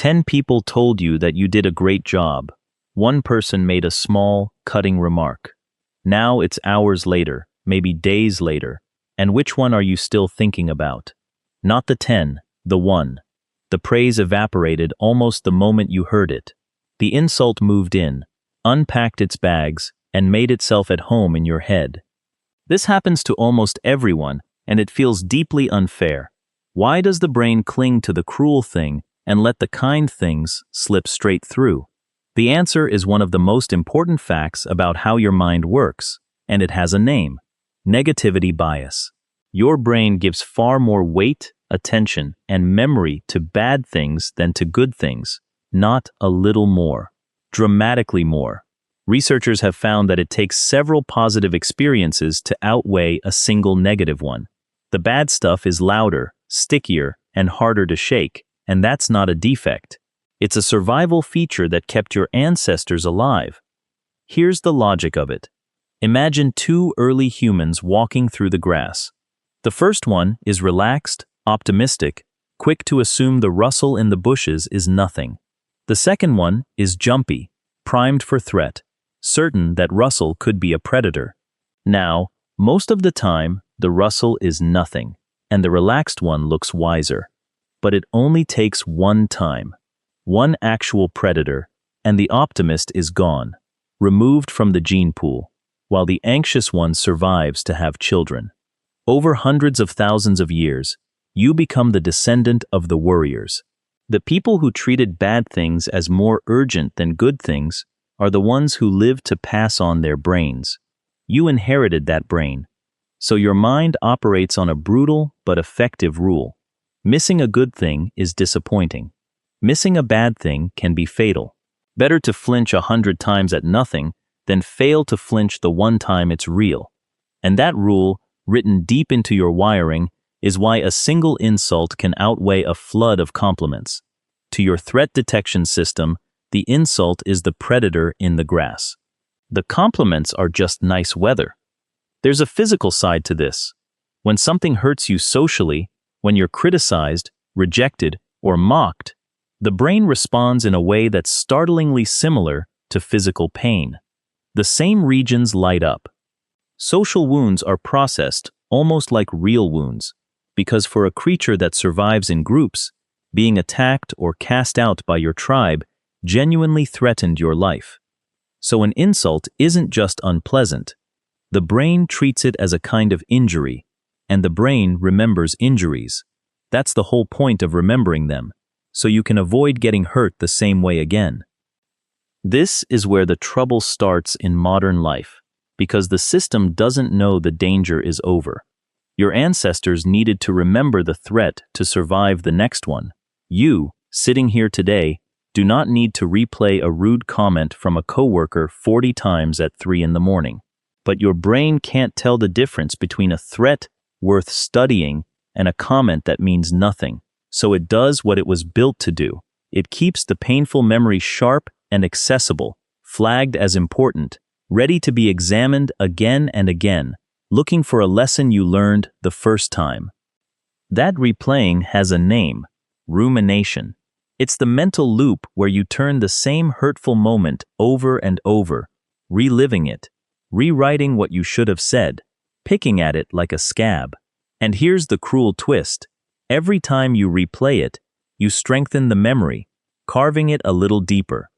10 people told you that you did a great job. One person made a small, cutting remark. Now it's hours later, maybe days later, and which one are you still thinking about? Not the 10, the one. The praise evaporated almost the moment you heard it. The insult moved in, unpacked its bags, and made itself at home in your head. This happens to almost everyone, and it feels deeply unfair. Why does the brain cling to the cruel thing and let the kind things slip straight through? The answer is one of the most important facts about how your mind works, and it has a name: negativity bias. Your brain gives far more weight, attention, and memory to bad things than to good things, not a little more, dramatically more. Researchers have found that it takes several positive experiences to outweigh a single negative one. The bad stuff is louder, stickier, and harder to shake, and that's not a defect. It's a survival feature that kept your ancestors alive. Here's the logic of it. Imagine two early humans walking through the grass. The first one is relaxed, optimistic, quick to assume the rustle in the bushes is nothing. The second one is jumpy, primed for threat, certain that rustle could be a predator. Now, most of the time, the rustle is nothing, and the relaxed one looks wiser. But it only takes one time, one actual predator, and the optimist is gone, removed from the gene pool, while the anxious one survives to have children. Over hundreds of thousands of years, you become the descendant of the worriers. The people who treated bad things as more urgent than good things are the ones who lived to pass on their brains. You inherited that brain. So your mind operates on a brutal but effective rule. Missing a good thing is disappointing. Missing a bad thing can be fatal. Better to flinch 100 times at nothing than fail to flinch the one time it's real. And that rule, written deep into your wiring, is why a single insult can outweigh a flood of compliments. To your threat detection system, the insult is the predator in the grass. The compliments are just nice weather. There's a physical side to this. When something hurts you socially, when you're criticized, rejected, or mocked, the brain responds in a way that's startlingly similar to physical pain. The same regions light up. Social wounds are processed almost like real wounds, because for a creature that survives in groups, being attacked or cast out by your tribe genuinely threatened your life. So an insult isn't just unpleasant. The brain treats it as a kind of injury, and the brain remembers injuries. That's the whole point of remembering them, so you can avoid getting hurt the same way again. This is where the trouble starts in modern life, because the system doesn't know the danger is over. Your ancestors needed to remember the threat to survive the next one. You, sitting here today, do not need to replay a rude comment from a coworker 40 times at 3 in the morning. But your brain can't tell the difference between a threat worth studying and a comment that means nothing. So it does what it was built to do. It keeps the painful memory sharp and accessible, flagged as important, ready to be examined again and again, looking for a lesson you learned the first time. That replaying has a name: rumination. It's the mental loop where you turn the same hurtful moment over and over, reliving it, rewriting what you should have said, picking at it like a scab. And here's the cruel twist. Every time you replay it, you strengthen the memory, carving it a little deeper.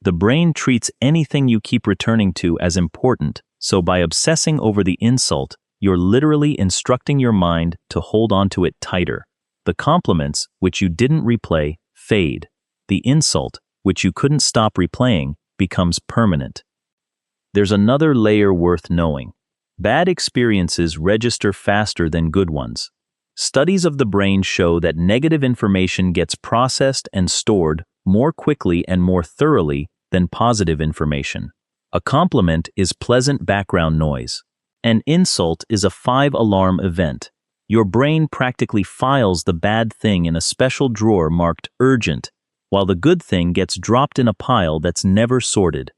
The brain treats anything you keep returning to as important, so by obsessing over the insult, you're literally instructing your mind to hold on to it tighter. The compliments, which you didn't replay, fade. The insult, which you couldn't stop replaying, becomes permanent. There's another layer worth knowing. Bad experiences register faster than good ones. Studies of the brain show that negative information gets processed and stored more quickly and more thoroughly than positive information. A compliment is pleasant background noise. An insult is a 5-alarm event. Your brain practically files the bad thing in a special drawer marked urgent, while the good thing gets dropped in a pile that's never sorted.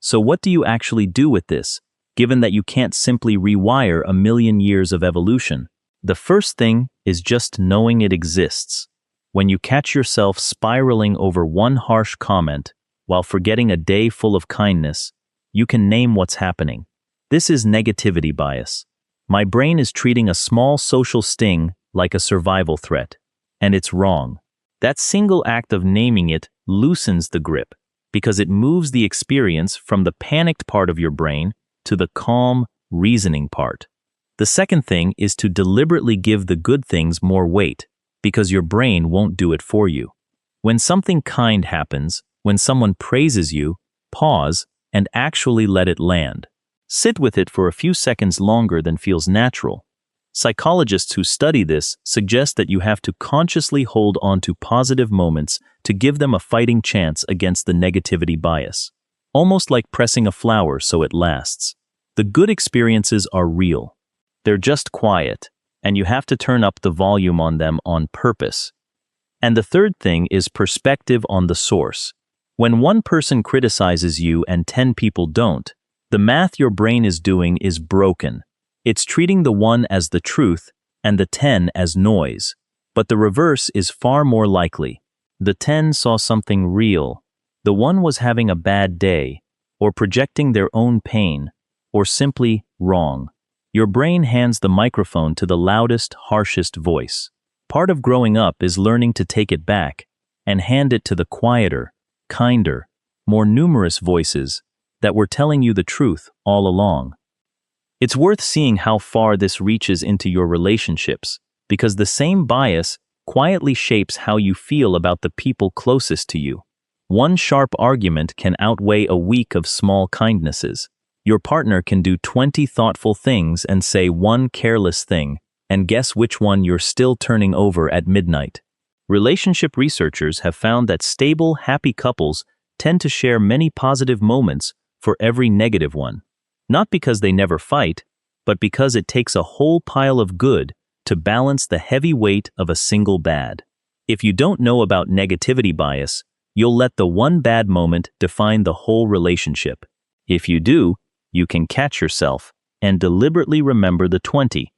So what do you actually do with this, given that you can't simply rewire a million years of evolution? The first thing is just knowing it exists. When you catch yourself spiraling over one harsh comment while forgetting a day full of kindness, you can name what's happening. This is negativity bias. My brain is treating a small social sting like a survival threat, and it's wrong. That single act of naming it loosens the grip because it moves the experience from the panicked part of your brain to the calm, reasoning part. The second thing is to deliberately give the good things more weight because your brain won't do it for you. When something kind happens, when someone praises you, pause and actually let it land. Sit with it for a few seconds longer than feels natural. Psychologists who study this suggest that you have to consciously hold on to positive moments to give them a fighting chance against the negativity bias. Almost like pressing a flower so it lasts. The good experiences are real. They're just quiet, and you have to turn up the volume on them on purpose. And the third thing is perspective on the source. When one person criticizes you and 10 people don't, the math your brain is doing is broken. It's treating the one as the truth and the 10 as noise. But the reverse is far more likely. The 10 saw something real. The one was having a bad day, or projecting their own pain, or simply wrong. Your brain hands the microphone to the loudest, harshest voice. Part of growing up is learning to take it back and hand it to the quieter, kinder, more numerous voices that were telling you the truth all along. It's worth seeing how far this reaches into your relationships, because the same bias quietly shapes how you feel about the people closest to you. One sharp argument can outweigh a week of small kindnesses. Your partner can do 20 thoughtful things and say one careless thing, and guess which one you're still turning over at midnight. Relationship researchers have found that stable, happy couples tend to share many positive moments for every negative one. Not because they never fight, but because it takes a whole pile of good to balance the heavy weight of a single bad. If you don't know about negativity bias, you'll let the one bad moment define the whole relationship. If you do, you can catch yourself and deliberately remember the 20.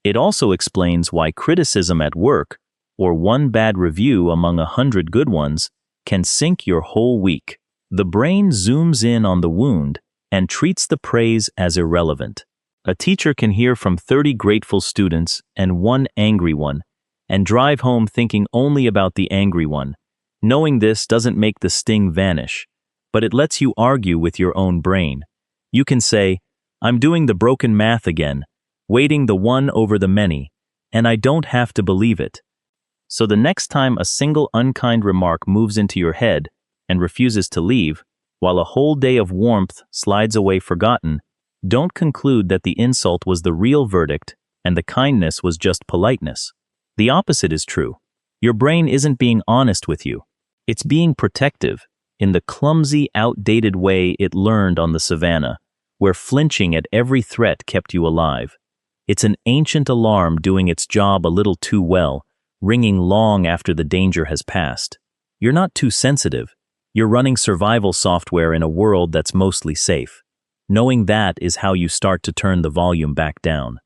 It also explains why criticism at work, or one bad review among 100 good ones, can sink your whole week. The brain zooms in on the wound and treats the praise as irrelevant. A teacher can hear from 30 grateful students and one angry one, and drive home thinking only about the angry one. Knowing this doesn't make the sting vanish, but it lets you argue with your own brain. You can say, "I'm doing the broken math again, weighting the one over the many, and I don't have to believe it." So the next time a single unkind remark moves into your head and refuses to leave, while a whole day of warmth slides away forgotten, don't conclude that the insult was the real verdict and the kindness was just politeness. The opposite is true. Your brain isn't being honest with you. It's being protective in the clumsy, outdated way it learned on the savanna, where flinching at every threat kept you alive. It's an ancient alarm doing its job a little too well, ringing long after the danger has passed. You're not too sensitive. You're running survival software in a world that's mostly safe. Knowing that is how you start to turn the volume back down.